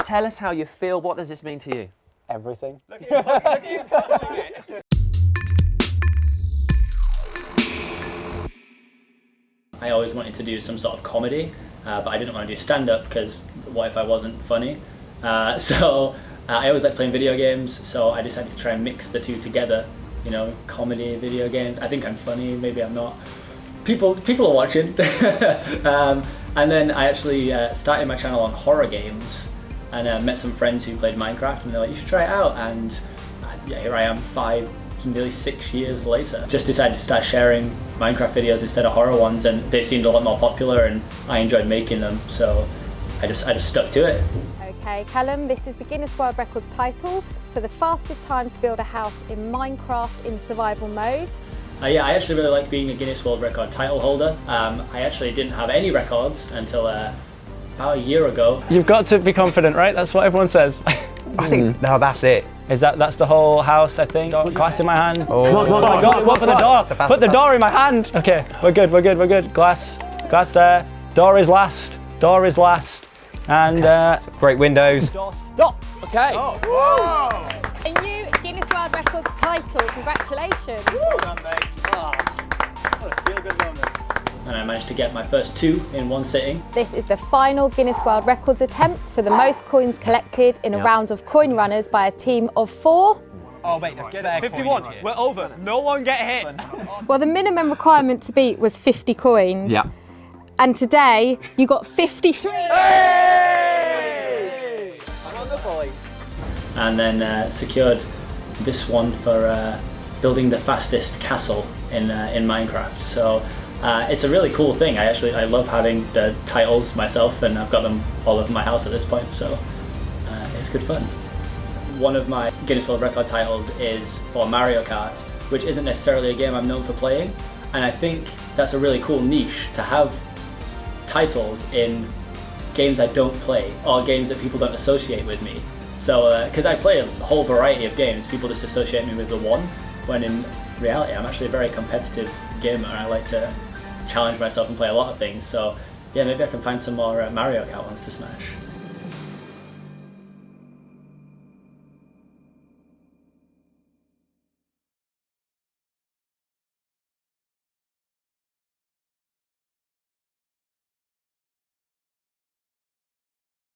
Tell us how you feel. What does this mean to you? Everything. Look at you cuddling it. I always wanted to do some sort of comedy, but I didn't want to do stand-up because what if I wasn't funny? So I always like playing video games, so I decided to try and mix the two together. You know, comedy, video games. I think I'm funny, maybe I'm not. People are watching. And then I actually started my channel on horror games, and met some friends who played Minecraft, and they're like, you should try it out. And yeah, here I am 5, nearly 6 years later. Just decided to start sharing Minecraft videos instead of horror ones, and they seemed a lot more popular and I enjoyed making them, so I just stuck to it. Okay, Callum, this is the Guinness World Records title for the fastest time to build a house in Minecraft in survival mode. Yeah, I actually really like being a Guinness World Record title holder. I actually didn't have any records until about a year ago. You've got to be confident, right? That's what everyone says. I think, no, that's it. That's the whole house, I think. Glass in my hand. Oh, come on, I got it. What for the door? Put the door in my hand. Okay, we're good. Glass there. Door is last. And great windows. Stop. Okay. Oh, whoa! A new Guinness World Records title, congratulations. Well done, mate. What a feel-good moment. And I managed to get my first 2 in one sitting. This is the final Guinness World Records attempt for the most coins collected in a round of coin runners by a team of 4. Oh, wait, let's get 51. We're over. No one get hit. Well, the minimum requirement to beat was 50 coins. Yeah. And today, you got 53. Hey! I'm on the boys. And then secured this one for building the fastest castle in Minecraft. So it's a really cool thing. I love having the titles myself, and I've got them all over my house at this point, so it's good fun. One of my Guinness World Record titles is for Mario Kart, which isn't necessarily a game I'm known for playing, and I think that's a really cool niche to have titles in games I don't play, or games that people don't associate with me. So, because I play a whole variety of games, people just associate me with the one, when in reality I'm actually a very competitive gamer. I like to challenge myself and play a lot of things, so yeah, maybe I can find some more Mario Kart ones to smash.